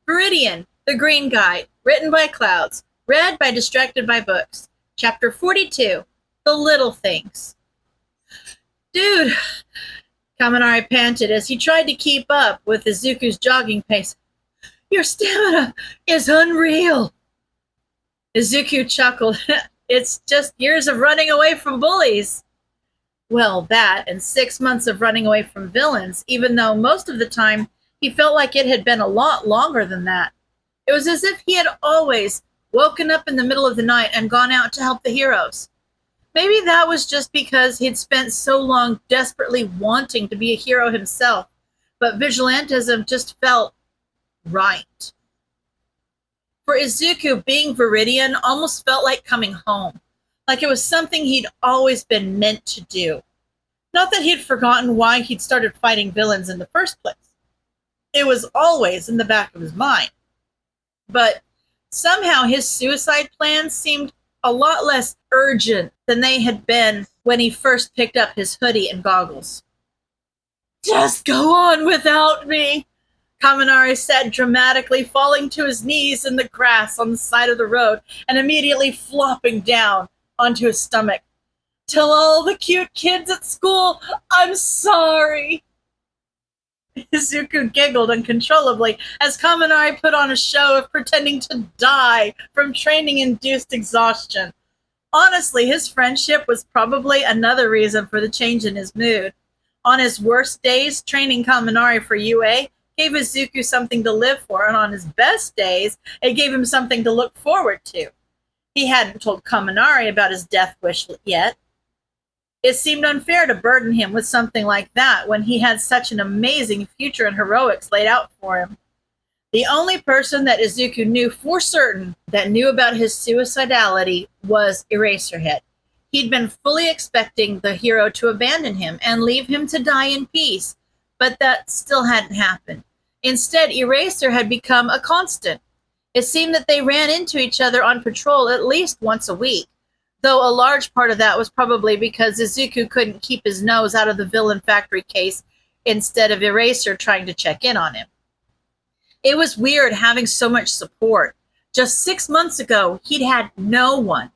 Viridian, the Green Guide, written by Clouds, read by Distracted by Books. Chapter 42, The Little Things. Dude, Kaminari panted as he tried to keep up with Izuku's jogging pace. Your stamina is unreal. Izuku chuckled. It's just years of running away from bullies. Well, that and 6 months of running away from villains, even though most of the time he felt like it had been a lot longer than that. It was as if he had always woken up in the middle of the night and gone out to help the heroes. Maybe that was just because he'd spent so long desperately wanting to be a hero himself, but vigilantism just felt right. For Izuku, being Viridian almost felt like coming home, like it was something he'd always been meant to do. Not that he'd forgotten why he'd started fighting villains in the first place. It was always in the back of his mind. But somehow his suicide plans seemed a lot less urgent than they had been when he first picked up his hoodie and goggles. Just go on without me, Kaminari said dramatically, falling to his knees in the grass on the side of the road and immediately flopping down onto his stomach. Tell all the cute kids at school I'm sorry. Izuku giggled uncontrollably as Kaminari put on a show of pretending to die from training-induced exhaustion. Honestly, his friendship was probably another reason for the change in his mood. On his worst days, training Kaminari for UA gave Izuku something to live for, and on his best days, it gave him something to look forward to. He hadn't told Kaminari about his death wish yet. It seemed unfair to burden him with something like that when he had such an amazing future and heroics laid out for him. The only person that Izuku knew for certain that knew about his suicidality was Eraserhead. He'd been fully expecting the hero to abandon him and leave him to die in peace, but that still hadn't happened. Instead, Eraser had become a constant. It seemed that they ran into each other on patrol at least once a week, though a large part of that was probably because Izuku couldn't keep his nose out of the villain factory case instead of Eraser trying to check in on him. It was weird having so much support. Just 6 months ago, he'd had no one,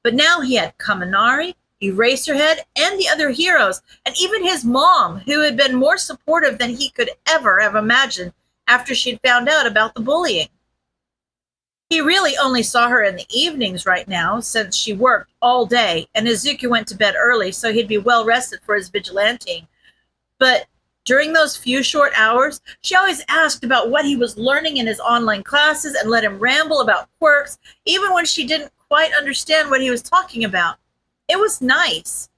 but now he had Kaminari, Eraserhead, and the other heroes, and even his mom, who had been more supportive than he could ever have imagined after she'd found out about the bullying. He really only saw her in the evenings right now, since she worked all day, and Izuku went to bed early so he'd be well rested for his vigilante. But during those few short hours, she always asked about what he was learning in his online classes and let him ramble about quirks, even when she didn't quite understand what he was talking about. It was nice.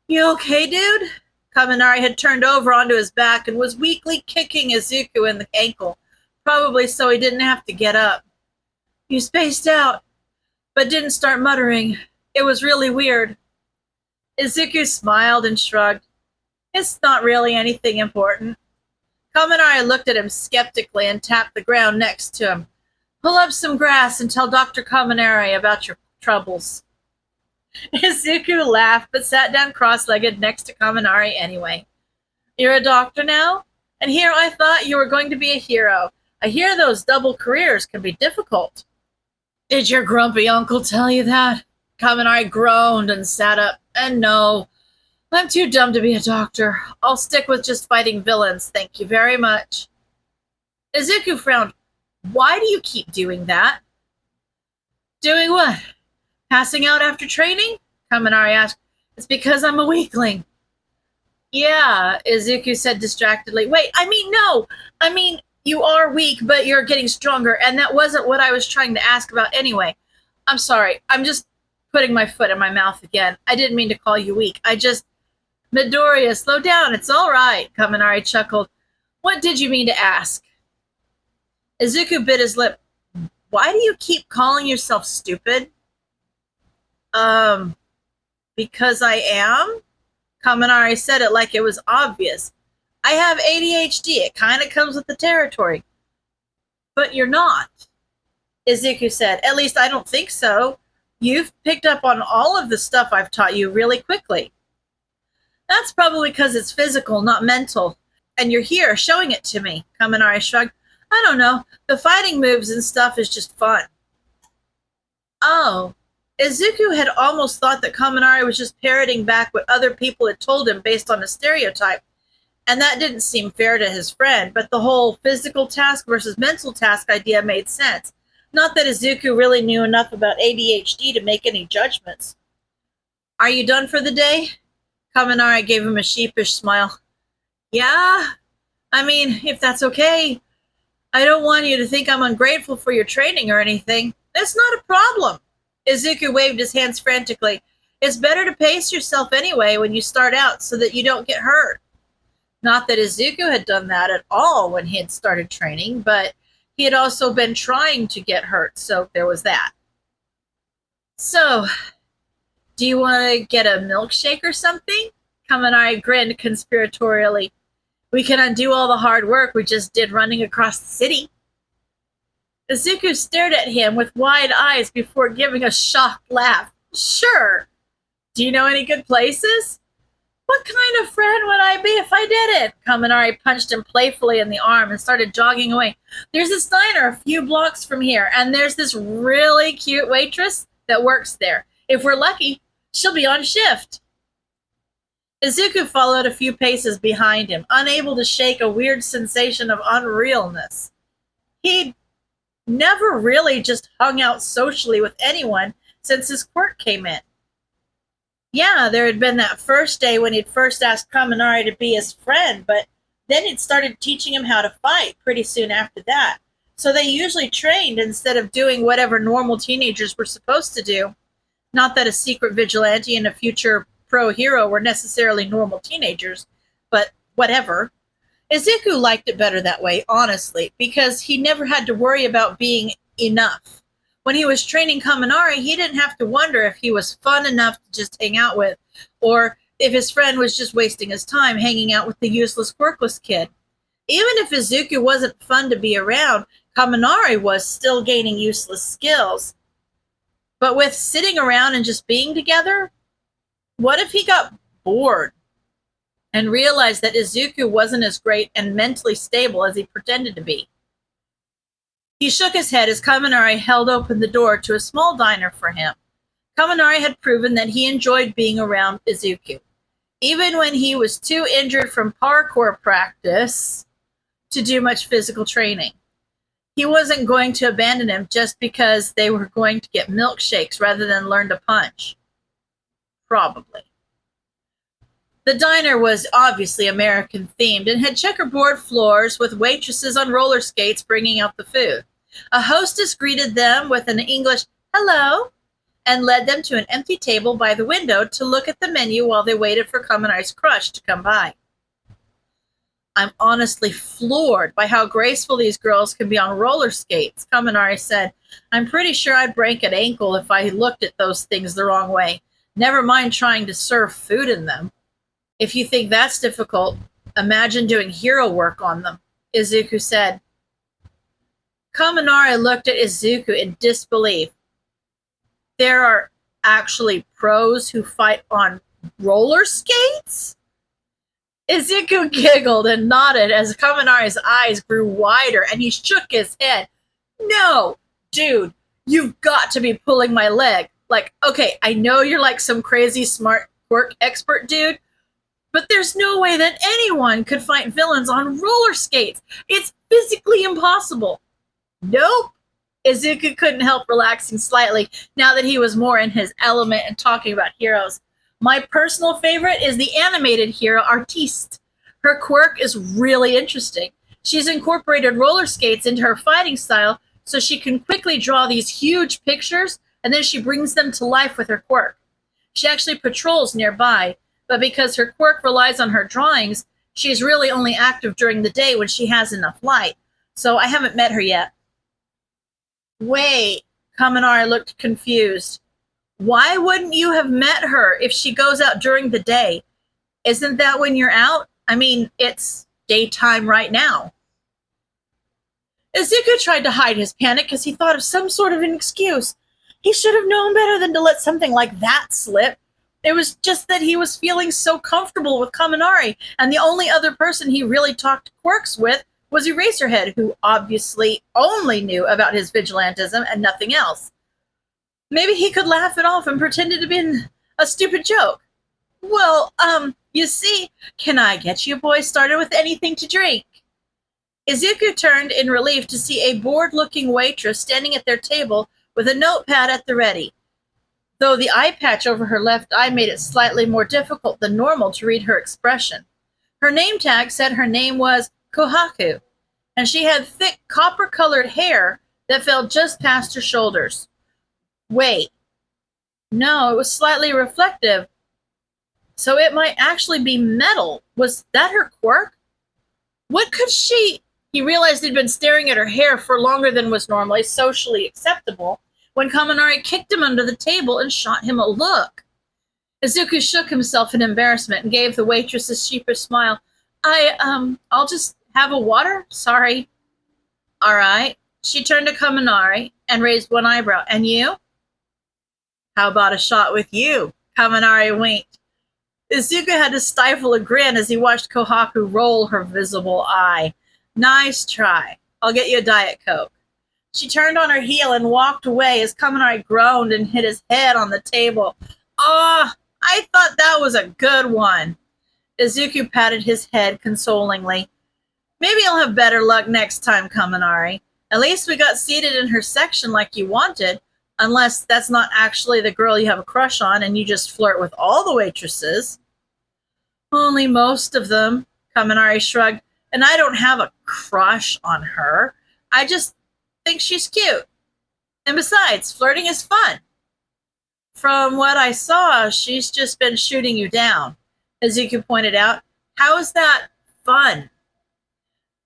You okay, dude? Kaminari had turned over onto his back and was weakly kicking Izuku in the ankle, probably so he didn't have to get up. You spaced out, but didn't start muttering. It was really weird. Izuku smiled and shrugged. It's not really anything important. Kaminari looked at him skeptically and tapped the ground next to him. Pull up some grass and tell Dr. Kaminari about your troubles. Izuku laughed, but sat down cross-legged next to Kaminari anyway. You're a doctor now? And here I thought you were going to be a hero. I hear those double careers can be difficult. Did your grumpy uncle tell you that? Kaminari groaned and sat up. And no, I'm too dumb to be a doctor. I'll stick with just fighting villains, thank you very much. Izuku frowned. Why do you keep doing that? Doing what? Passing out after training? Kaminari asked. It's because I'm a weakling. Yeah, Izuku said distractedly. Wait, no! You are weak, but you're getting stronger, and that wasn't what I was trying to ask about anyway. I'm sorry, I'm just putting my foot in my mouth again. I didn't mean to call you weak. Midoriya, slow down, it's all right, Kaminari chuckled. What did you mean to ask? Izuku bit his lip. Why do you keep calling yourself stupid? Because I am? Kaminari said it like it was obvious. I have ADHD. It kind of comes with the territory. But you're not, Izuku said. At least I don't think so. You've picked up on all of the stuff I've taught you really quickly. That's probably because it's physical, not mental. And you're here showing it to me, Kaminari shrugged. I don't know. The fighting moves and stuff is just fun. Oh. Izuku had almost thought that Kaminari was just parroting back what other people had told him based on a stereotype, and that didn't seem fair to his friend, but the whole physical task versus mental task idea made sense. Not that Izuku really knew enough about ADHD to make any judgments. Are you done for the day? Kaminari gave him a sheepish smile. Yeah? I mean, if that's okay. I don't want you to think I'm ungrateful for your training or anything. That's not a problem. Izuku waved his hands frantically. It's better to pace yourself anyway when you start out so that you don't get hurt. Not that Izuku had done that at all when he had started training, but he had also been trying to get hurt, so there was that. So, do you want to get a milkshake or something? Kaminari grinned conspiratorially. We can undo all the hard work we just did running across the city. Izuku stared at him with wide eyes before giving a shocked laugh. Sure. Do you know any good places? What kind of friend would I be if I didn't? Kaminari punched him playfully in the arm and started jogging away. There's this diner a few blocks from here, and there's this really cute waitress that works there. If we're lucky, she'll be on shift. Izuku followed a few paces behind him, unable to shake a weird sensation of unrealness. He'd never really just hung out socially with anyone since his quirk came in. Yeah, there had been that first day when he'd first asked Kaminari to be his friend, but then he'd started teaching him how to fight pretty soon after that. So they usually trained instead of doing whatever normal teenagers were supposed to do. Not that a secret vigilante and a future pro hero were necessarily normal teenagers, but whatever. Izuku liked it better that way, honestly, because he never had to worry about being enough. When he was training Kaminari, he didn't have to wonder if he was fun enough to just hang out with, or if his friend was just wasting his time hanging out with the useless, quirkless kid. Even if Izuku wasn't fun to be around, Kaminari was still gaining useless skills. But with sitting around and just being together, what if he got bored and realized that Izuku wasn't as great and mentally stable as he pretended to be? He shook his head as Kaminari held open the door to a small diner for him. Kaminari had proven that he enjoyed being around Izuku, even when he was too injured from parkour practice to do much physical training. He wasn't going to abandon him just because they were going to get milkshakes rather than learn to punch. Probably. The diner was obviously American-themed and had checkerboard floors with waitresses on roller skates bringing out the food. A hostess greeted them with an English hello and led them to an empty table by the window to look at the menu while they waited for Kaminari's crush to come by. I'm honestly floored by how graceful these girls can be on roller skates, Kaminari said. I'm pretty sure I'd break an ankle if I looked at those things the wrong way. Never mind trying to serve food in them. If you think that's difficult, imagine doing hero work on them, Izuku said. Kaminari looked at Izuku in disbelief. There are actually pros who fight on roller skates? Izuku giggled and nodded as Kaminari's eyes grew wider and he shook his head. No, dude, you've got to be pulling my leg. Like, okay, I know you're like some crazy smart quirk expert dude, but there's no way that anyone could fight villains on roller skates. It's physically impossible. Nope. Izuku couldn't help relaxing slightly now that he was more in his element and talking about heroes. My personal favorite is the animated hero Artiste. Her quirk is really interesting. She's incorporated roller skates into her fighting style so she can quickly draw these huge pictures and then she brings them to life with her quirk. She actually patrols nearby, but because her quirk relies on her drawings, she's really only active during the day when she has enough light. So I haven't met her yet. Wait, Kaminari looked confused. Why wouldn't you have met her if she goes out during the day? Isn't that when you're out? I mean, it's daytime right now. Izuku tried to hide his panic because he thought of some sort of an excuse. He should have known better than to let something like that slip. It was just that he was feeling so comfortable with Kaminari, and the only other person he really talked quirks with was Eraserhead, who obviously only knew about his vigilantism and nothing else. Maybe he could laugh it off and pretend it had been a stupid joke. Well, you see, can I get you boys started with anything to drink? Izuku turned in relief to see a bored-looking waitress standing at their table with a notepad at the ready, though the eye patch over her left eye made it slightly more difficult than normal to read her expression. Her name tag said her name was Kohaku, and she had thick copper-colored hair that fell just past her shoulders. Wait. No, it was slightly reflective, so it might actually be metal. Was that her quirk? What could she... He realized he'd been staring at her hair for longer than was normally socially acceptable when Kaminari kicked him under the table and shot him a look. Izuku shook himself in embarrassment and gave the waitress a sheepish smile. I'll just have a water? Sorry. All right. She turned to Kaminari and raised one eyebrow. And you? How about a shot with you? Kaminari winked. Izuku had to stifle a grin as he watched Kohaku roll her visible eye. Nice try. I'll get you a Diet Coke. She turned on her heel and walked away as Kaminari groaned and hit his head on the table. Ah, I thought that was a good one. Izuku patted his head consolingly. Maybe I'll have better luck next time, Kaminari. At least we got seated in her section like you wanted, unless that's not actually the girl you have a crush on and you just flirt with all the waitresses. Only most of them, Kaminari shrugged. And I don't have a crush on her. I just think she's cute. And besides, flirting is fun. From what I saw, she's just been shooting you down, Izuku pointed out. How is that fun?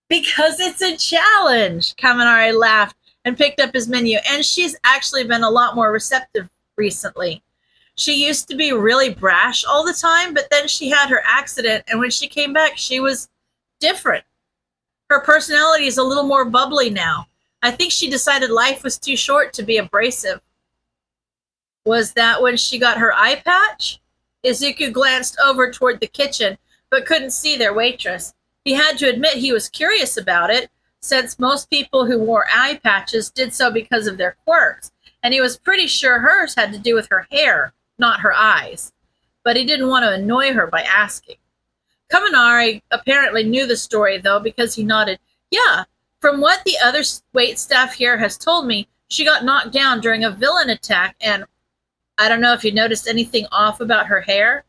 Because it's a challenge, Kaminari laughed and picked up his menu. And she's actually been a lot more receptive recently. She used to be really brash all the time, but then she had her accident, and when she came back, she was different. Her personality is a little more bubbly now. I think she decided life was too short to be abrasive. Was that when she got her eye patch? Izuku glanced over toward the kitchen, but couldn't see their waitress. He had to admit he was curious about it, since most people who wore eye patches did so because of their quirks, and he was pretty sure hers had to do with her hair, not her eyes. But he didn't want to annoy her by asking. Kaminari apparently knew the story, though, because he nodded. Yeah, from what the other wait staff here has told me, she got knocked down during a villain attack, and I don't know if you noticed anything off about her hair.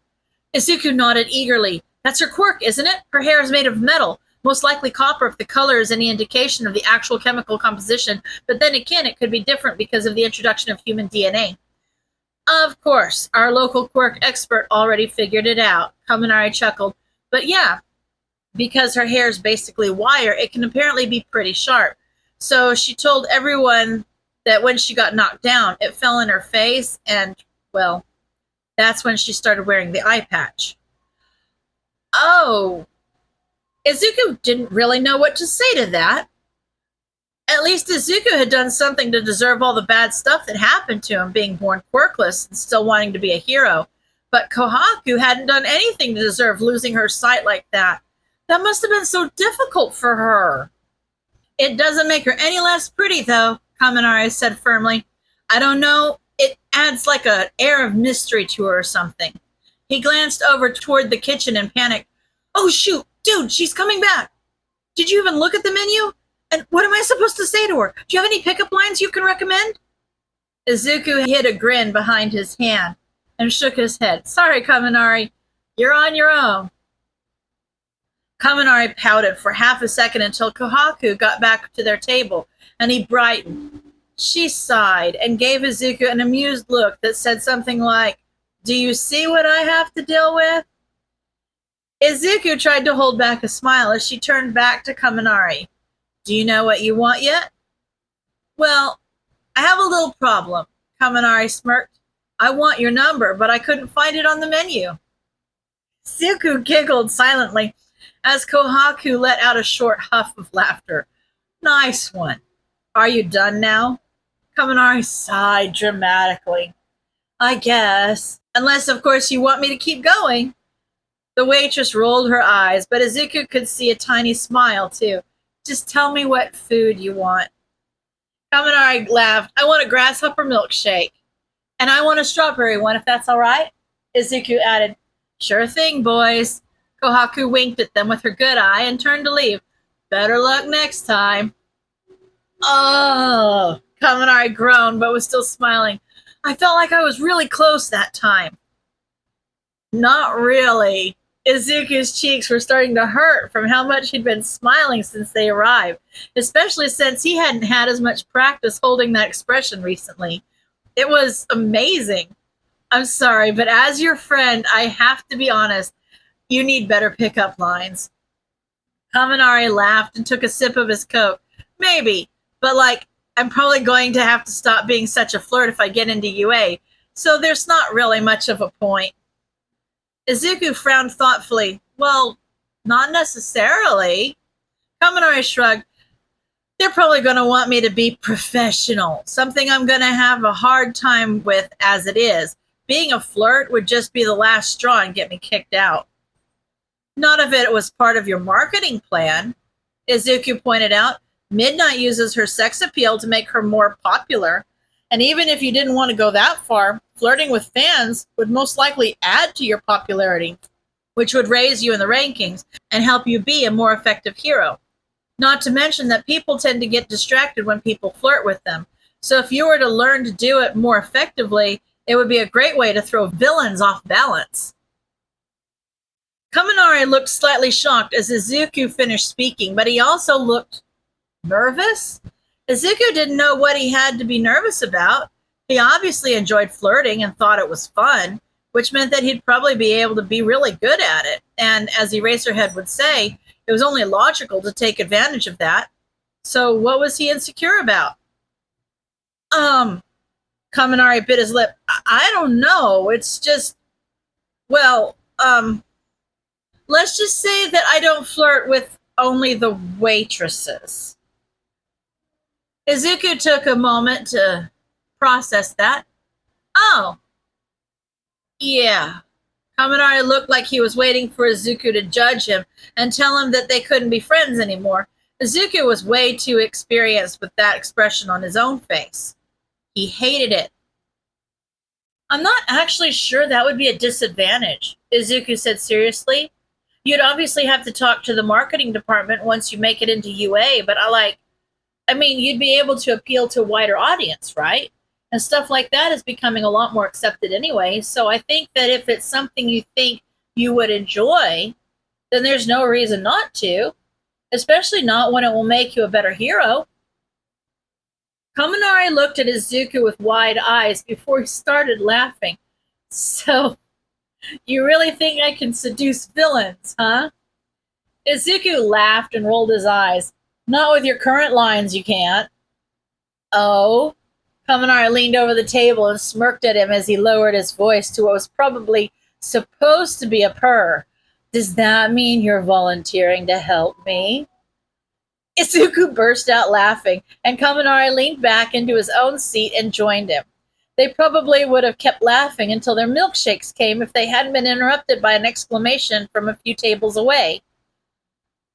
Izuku nodded eagerly. That's her quirk, isn't it? Her hair is made of metal, most likely copper if the color is any indication of the actual chemical composition, but then again, it could be different because of the introduction of human DNA. Of course, our local quirk expert already figured it out, Kaminari chuckled. But yeah, because her hair is basically wire, it can apparently be pretty sharp. So she told everyone that when she got knocked down, it fell in her face, and, well, that's when she started wearing the eye patch. Oh, Izuku didn't really know what to say to that. At least Izuku had done something to deserve all the bad stuff that happened to him, being born quirkless and still wanting to be a hero. But Kohaku hadn't done anything to deserve losing her sight like that. That must have been so difficult for her. It doesn't make her any less pretty, though, Kaminari said firmly. I don't know, it adds like an air of mystery to her or something. He glanced over toward the kitchen in panic. Oh, shoot, dude, she's coming back. Did you even look at the menu? And what am I supposed to say to her? Do you have any pickup lines you can recommend? Izuku hid a grin behind his hand and shook his head. Sorry, Kaminari, you're on your own. Kaminari pouted for half a second until Kohaku got back to their table, and he brightened. She sighed and gave Izuku an amused look that said something like, Do you see what I have to deal with? Izuku tried to hold back a smile as she turned back to Kaminari. Do you know what you want yet? Well, I have a little problem, Kaminari smirked. I want your number, but I couldn't find it on the menu. Izuku giggled silently as Kohaku let out a short huff of laughter. Nice one. Are you done now? Kaminari sighed dramatically. I guess. Unless, of course, you want me to keep going. The waitress rolled her eyes, but Izuku could see a tiny smile, too. Just tell me what food you want. Kaminari laughed. I want a grasshopper milkshake. And I want a strawberry one, if that's all right. Izuku added, sure thing, boys. Kohaku winked at them with her good eye and turned to leave. Better luck next time. Oh, Kaminari groaned, but was still smiling. I felt like I was really close that time. Not really. Izuku's cheeks were starting to hurt from how much he'd been smiling since they arrived, especially since he hadn't had as much practice holding that expression recently. It was amazing. I'm sorry, but as your friend, I have to be honest. You need better pickup lines. Kaminari laughed and took a sip of his Coke. Maybe, but I'm probably going to have to stop being such a flirt if I get into UA, so there's not really much of a point. Izuku frowned thoughtfully. Well, not necessarily. Kaminari shrugged. They're probably going to want me to be professional, something I'm going to have a hard time with as it is. Being a flirt would just be the last straw and get me kicked out. Not if it was part of your marketing plan, Izuku pointed out. Midnight uses her sex appeal to make her more popular. And even if you didn't want to go that far, flirting with fans would most likely add to your popularity, which would raise you in the rankings and help you be a more effective hero. Not to mention that people tend to get distracted when people flirt with them. So if you were to learn to do it more effectively, it would be a great way to throw villains off balance. Kaminari looked slightly shocked as Izuku finished speaking, but he also looked nervous. Izuku didn't know what he had to be nervous about. He obviously enjoyed flirting and thought it was fun, which meant that he'd probably be able to be really good at it. And as Eraserhead would say, it was only logical to take advantage of that. So what was he insecure about? Kaminari bit his lip. I don't know. It's just, well, let's just say that I don't flirt with only the waitresses. Izuku took a moment to process that. Oh. Yeah. Kaminari looked like he was waiting for Izuku to judge him and tell him that they couldn't be friends anymore. Izuku was way too experienced with that expression on his own face. He hated it. I'm not actually sure that would be a disadvantage, Izuku said seriously. You'd obviously have to talk to the marketing department once you make it into UA, but you'd be able to appeal to a wider audience, right? And stuff like that is becoming a lot more accepted anyway. So I think that if it's something you think you would enjoy, then there's no reason not to, especially not when it will make you a better hero. Kaminari looked at Izuku with wide eyes before he started laughing. So, you really think I can seduce villains, huh? Izuku laughed and rolled his eyes. Not with your current lines, you can't. Oh? Kaminari leaned over the table and smirked at him as he lowered his voice to what was probably supposed to be a purr. Does that mean you're volunteering to help me? Izuku burst out laughing, and Kaminari leaned back into his own seat and joined him. They probably would have kept laughing until their milkshakes came if they hadn't been interrupted by an exclamation from a few tables away.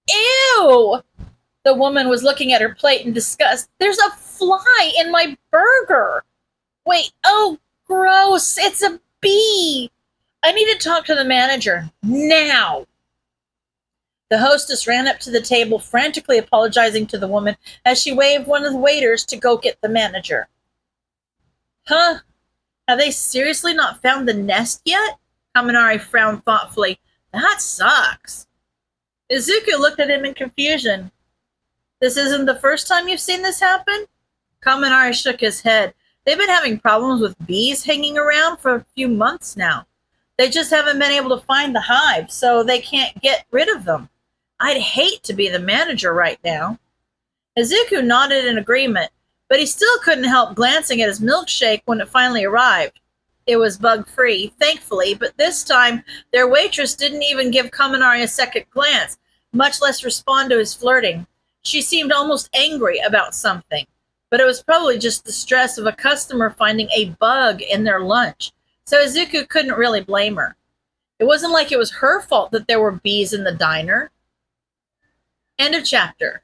Ew! The woman was looking at her plate in disgust. There's a fly in my burger! Wait, oh, gross! It's a bee! I need to talk to the manager. Now! The hostess ran up to the table, frantically apologizing to the woman as she waved one of the waiters to go get the manager. Huh? Have they seriously not found the nest yet? Kaminari frowned thoughtfully. That sucks. Izuku looked at him in confusion. This isn't the first time you've seen this happen? Kaminari shook his head. They've been having problems with bees hanging around for a few months now. They just haven't been able to find the hive, so they can't get rid of them. I'd hate to be the manager right now. Izuku nodded in agreement, but he still couldn't help glancing at his milkshake when it finally arrived. It was bug-free, thankfully, but this time their waitress didn't even give Kaminari a second glance, much less respond to his flirting. She seemed almost angry about something, but it was probably just the stress of a customer finding a bug in their lunch, so Izuku couldn't really blame her. It wasn't like it was her fault that there were bees in the diner. End of chapter.